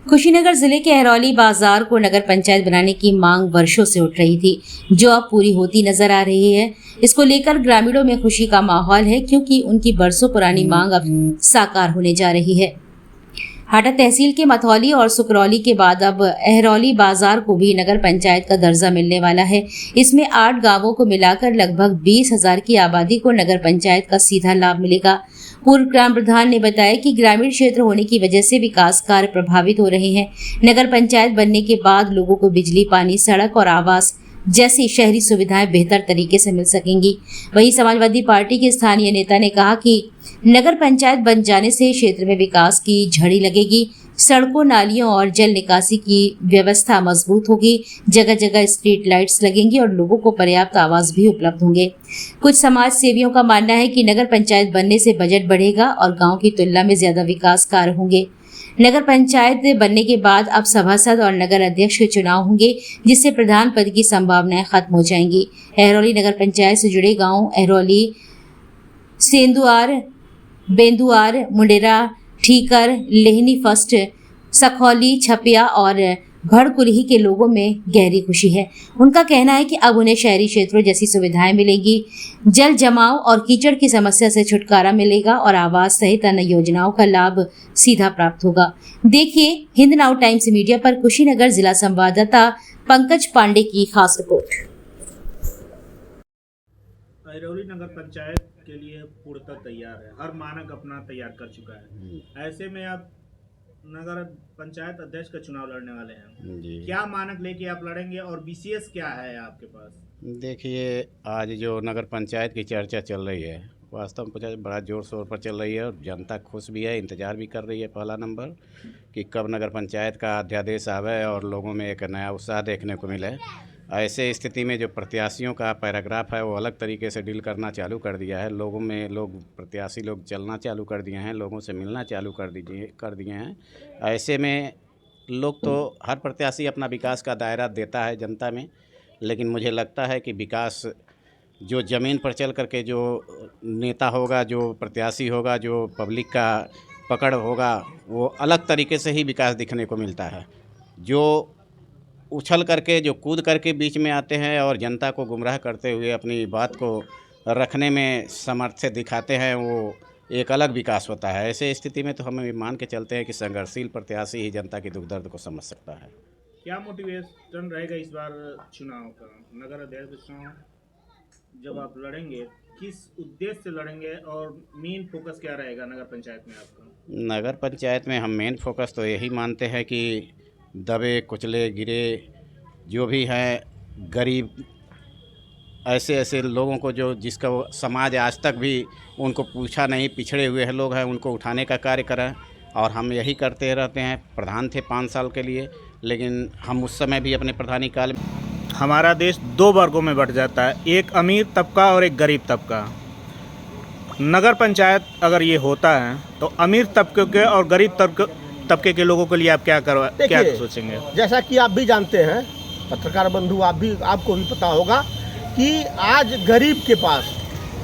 कुशीनगर जिले के अहरौली बाजार को नगर पंचायत बनाने की मांग वर्षों से उठ रही थी, जो अब पूरी होती नजर आ रही है। इसको लेकर ग्रामीणों में खुशी का माहौल है, क्योंकि उनकी बरसों पुरानी मांग अब साकार होने जा रही है। हाटा तहसील के मथौली और सुकरौली के बाद अब अहरौली बाजार को भी नगर पंचायत का दर्जा मिलने वाला है। इसमें 8 गांवों को मिलाकर लगभग 20,000 की आबादी को नगर पंचायत का सीधा लाभ मिलेगा। पूर्व ग्राम प्रधान ने बताया कि ग्रामीण क्षेत्र होने की वजह से विकास कार्य प्रभावित हो रहे हैं। नगर पंचायत बनने के बाद लोगों को बिजली, पानी, सड़क और आवास जैसी शहरी सुविधाएं बेहतर तरीके से मिल सकेंगी। वहीं समाजवादी पार्टी के स्थानीय नेता ने कहा कि नगर पंचायत बन जाने से क्षेत्र में विकास की झड़ी लगेगी। सड़कों, नालियों और जल निकासी की व्यवस्था मजबूत होगी। जगह जगह स्ट्रीट लाइट्स लगेंगी और लोगों को पर्याप्त आवास भी उपलब्ध होंगे। कुछ समाज सेवियों का मानना है कि नगर पंचायत बनने से बजट बढ़ेगा और गांव की तुलना में ज्यादा विकास कार्य होंगे। नगर पंचायत बनने के बाद अब सभासद और नगर अध्यक्ष के चुनाव होंगे, जिससे प्रधान पद की संभावनाएं खत्म हो जाएंगी। अहरौली नगर पंचायत से जुड़े गांव अहरौली, सेंदुआर, बेंदुआर, मुंडेरा, ठीकर, लेहनी फर्स्ट, सखौली, छपिया और भड़कुलही के लोगों में गहरी खुशी है। उनका कहना है कि अब उन्हें शहरी क्षेत्रों जैसी सुविधाएं मिलेगी, जल जमाव और कीचड़ की समस्या से छुटकारा मिलेगा और आवास सहित अन्य योजनाओं का लाभ सीधा प्राप्त होगा। देखिए हिंद नाउ टाइम्स मीडिया पर कुशीनगर जिला संवाददाता पंकज पांडे की खास रिपोर्ट। अहरौली नगर पंचायत के लिए पूर्णतः तैयार है, हर मानक अपना तैयार कर चुका है। ऐसे में आप नगर पंचायत अध्यक्ष का चुनाव लड़ने वाले हैं जी। क्या मानक लेके आप लड़ेंगे और बीसीएस क्या है आपके पास? देखिए, आज जो नगर पंचायत की चर्चा चल रही है, वास्तव में बड़ा जोर शोर पर चल रही है और जनता खुश भी है, इंतज़ार भी कर रही है पहला नंबर कि कब नगर पंचायत का अध्यादेश आवे और लोगों में एक नया उत्साह देखने को मिले। ऐसे स्थिति में जो प्रत्याशियों का पैराग्राफ है वो अलग तरीके से डील करना चालू कर दिया है। लोगों में प्रत्याशी लोग चलना चालू कर दिए हैं, लोगों से मिलना चालू कर दिए हैं। ऐसे में लोग तो हर प्रत्याशी अपना विकास का दायरा देता है जनता में, लेकिन मुझे लगता है कि विकास जो ज़मीन पर चल करके जो नेता होगा, जो प्रत्याशी होगा, जो पब्लिक का पकड़ होगा, वो अलग तरीके से ही विकास दिखने को मिलता है। जो उछल करके, जो कूद करके बीच में आते हैं और जनता को गुमराह करते हुए अपनी बात को रखने में समर्थ दिखाते हैं, वो एक अलग विकास होता है। ऐसे स्थिति में तो हम मान के चलते हैं कि संघर्षशील प्रत्याशी ही जनता की दुख दर्द को समझ सकता है। क्या मोटिवेशन रहेगा इस बार चुनाव का? नगर अध्यक्ष चुनाव जब आप लड़ेंगे, किस उद्देश्य से लड़ेंगे और मेन फोकस क्या रहेगा नगर पंचायत में आपका? नगर पंचायत में हम मेन फोकस तो यही मानते हैं कि दबे कुचले गिरे जो भी हैं गरीब, ऐसे लोगों को जो जिसका समाज आज तक भी उनको पूछा नहीं, पिछड़े हुए हैं लोग हैं, उनको उठाने का कार्य करें। और हम यही करते रहते हैं। प्रधान थे 5 साल के लिए, लेकिन हम उस समय भी अपने प्रधानी काल में हमारा देश 2 वर्गों में बंट जाता है, एक अमीर तबका और एक गरीब तबका। नगर पंचायत अगर ये होता है तो अमीर तबके के और गरीब तबके के लोगों के लिए आप क्या सोचेंगे? जैसा कि आप भी जानते हैं, पत्रकार बंधु, आपको भी पता होगा कि आज गरीब के पास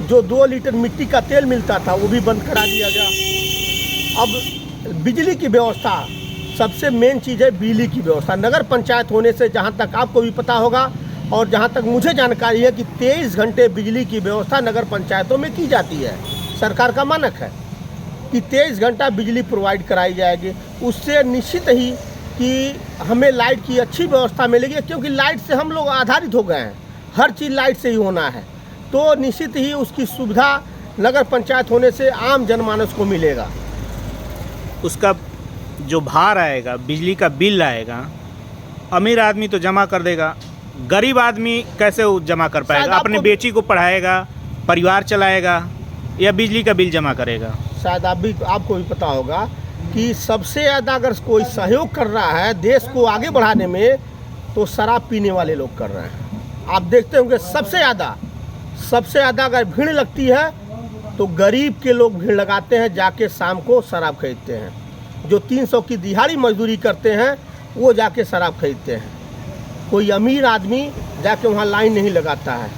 जो 2 लीटर मिट्टी का तेल मिलता था वो भी बंद करा दिया गया। अब बिजली की व्यवस्था, सबसे मेन चीज़ है बिजली की व्यवस्था। नगर पंचायत होने से, जहाँ तक आपको भी पता होगा और जहाँ तक मुझे जानकारी है, कि 23 घंटे बिजली की व्यवस्था नगर पंचायतों में की जाती है। सरकार का मानक है कि 23 घंटा बिजली प्रोवाइड कराई जाएगी। उससे निश्चित ही कि हमें लाइट की अच्छी व्यवस्था मिलेगी, क्योंकि लाइट से हम लोग आधारित हो गए हैं, हर चीज़ लाइट से ही होना है। तो निश्चित ही उसकी सुविधा नगर पंचायत होने से आम जनमानस को मिलेगा। उसका जो भार आएगा, बिजली का बिल आएगा, अमीर आदमी तो जमा कर देगा, गरीब आदमी कैसे जमा कर पाएगा? अपने बेटी को पढ़ाएगा, परिवार चलाएगा या बिजली का बिल जमा करेगा? शायद आपको भी पता होगा कि सबसे ज़्यादा अगर कोई सहयोग कर रहा है देश को आगे बढ़ाने में, तो शराब पीने वाले लोग कर रहे हैं। आप देखते होंगे सबसे ज़्यादा अगर भीड़ लगती है तो गरीब के लोग भीड़ लगाते हैं, जाके शाम को शराब खरीदते हैं। जो 300 की दिहाड़ी मजदूरी करते हैं वो जाके शराब खरीदते हैं। कोई अमीर आदमी जाके वहाँ लाइन नहीं लगाता है।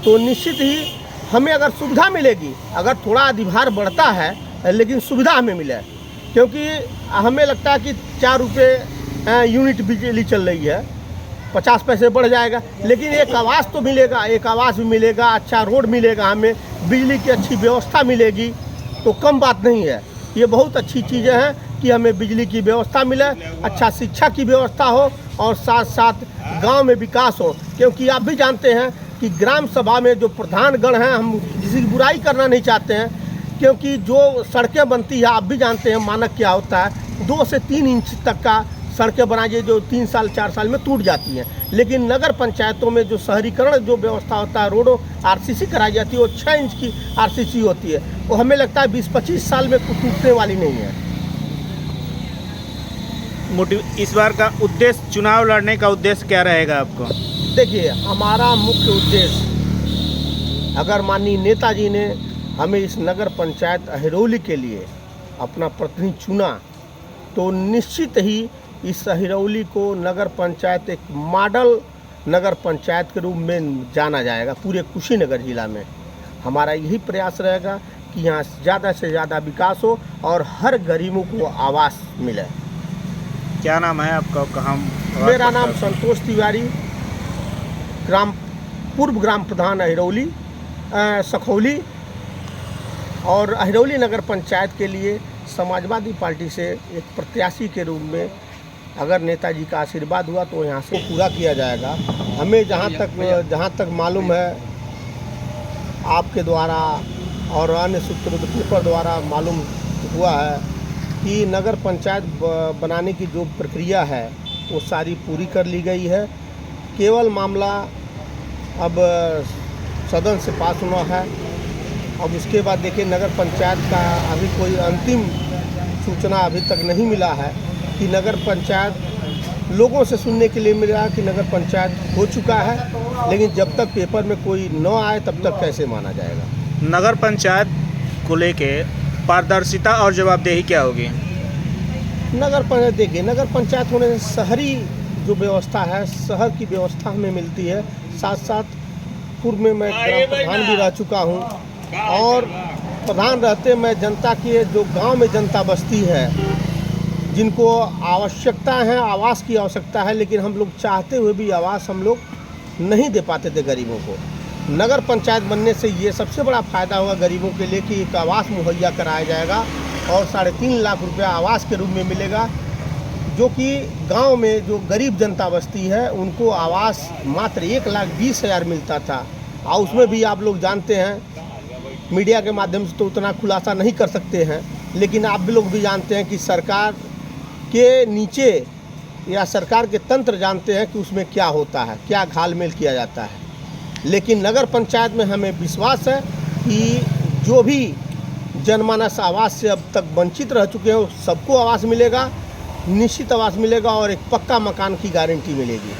तो निश्चित ही हमें अगर सुविधा मिलेगी, अगर थोड़ा अधिभार बढ़ता है लेकिन सुविधा हमें मिले, क्योंकि हमें लगता है कि 4 रुपये यूनिट बिजली चल रही है, 50 पैसे बढ़ जाएगा, लेकिन एक आवास तो मिलेगा, एक आवास भी मिलेगा, अच्छा रोड मिलेगा, हमें बिजली की अच्छी व्यवस्था मिलेगी, तो कम बात नहीं है। ये बहुत अच्छी चीज़ें हैं कि हमें बिजली की व्यवस्था मिले, अच्छा शिक्षा की व्यवस्था हो और साथ साथ गांव में विकास हो। क्योंकि आप भी जानते हैं कि ग्राम सभा में जो प्रधानगण हैं, हम किसी की बुराई करना नहीं चाहते हैं, क्योंकि जो सड़कें बनती है आप भी जानते हैं मानक क्या होता है, 2 से 3 इंच तक का सड़कें बनाइए जो 3 साल 4 साल में टूट जाती हैं। लेकिन नगर पंचायतों में जो शहरीकरण जो व्यवस्था होता है, रोडों आरसीसी कराई जाती है, वो 6 इंच की आरसीसी होती है, वो हमें लगता है 20-25 साल में टूटने वाली नहीं है। इस बार का उद्देश्य, चुनाव लड़ने का उद्देश्य क्या रहेगा आपको? देखिए, हमारा मुख्य उद्देश्य, अगर माननीय नेताजी ने हमें इस नगर पंचायत अहिरौली के लिए अपना प्रतिनिधि चुना, तो निश्चित ही इस अहिरौली को नगर पंचायत एक मॉडल नगर पंचायत के रूप में जाना जाएगा पूरे कुशीनगर जिला में। हमारा यही प्रयास रहेगा कि यहाँ ज़्यादा से ज़्यादा विकास हो और हर गरीबों को आवास मिले। क्या नाम है आपका? कहाँ? मेरा नाम संतोष तिवारी, पूर्व ग्राम प्रधान अहिरौली सखौली, और अहिरौली नगर पंचायत के लिए समाजवादी पार्टी से एक प्रत्याशी के रूप में अगर नेताजी का आशीर्वाद हुआ तो यहाँ से पूरा किया जाएगा। हमें जहाँ तक मालूम है आपके द्वारा और अन्य सूत्रों पेपर द्वारा मालूम हुआ है कि नगर पंचायत बनाने की जो प्रक्रिया है वो सारी पूरी कर ली गई है। केवल मामला अब सदन से पास होना है। अब इसके बाद देखिए, नगर पंचायत का अभी कोई अंतिम सूचना अभी तक नहीं मिला है कि नगर पंचायत, लोगों से सुनने के लिए मिला कि नगर पंचायत हो चुका है, लेकिन जब तक पेपर में कोई न आए तब तक कैसे माना जाएगा। नगर पंचायत को लेके पारदर्शिता और जवाबदेही क्या होगी? नगर पंचायत, देखिए, नगर पंचायत होने से शहरी जो व्यवस्था है, शहर की व्यवस्था हमें मिलती है। साथ साथ पूर्व में मैं ग्राम प्रधान भी रह चुका हूँ, और प्रधान रहते मैं जनता की, जो गांव में जनता बसती है, जिनको आवश्यकता है, आवास की आवश्यकता है, लेकिन हम लोग चाहते हुए भी आवास हम लोग नहीं दे पाते थे गरीबों को। नगर पंचायत बनने से ये सबसे बड़ा फ़ायदा होगा गरीबों के लिए कि एक आवास मुहैया कराया जाएगा और 3.5 लाख रुपया आवास के रूप में मिलेगा, जो कि गांव में जो गरीब जनता बसती है उनको आवास मात्र 1,20,000 मिलता था। और उसमें भी आप लोग जानते हैं, मीडिया के माध्यम से तो उतना खुलासा नहीं कर सकते हैं, लेकिन आप भी लोग भी जानते हैं कि सरकार के नीचे या सरकार के तंत्र जानते हैं कि उसमें क्या होता है, क्या घालमेल किया जाता है। लेकिन नगर पंचायत में हमें विश्वास है कि जो भी जनमानस आवास से अब तक वंचित रह चुके हैं सबको आवास मिलेगा, निश्चित आवास मिलेगा और एक पक्का मकान की गारंटी मिलेगी।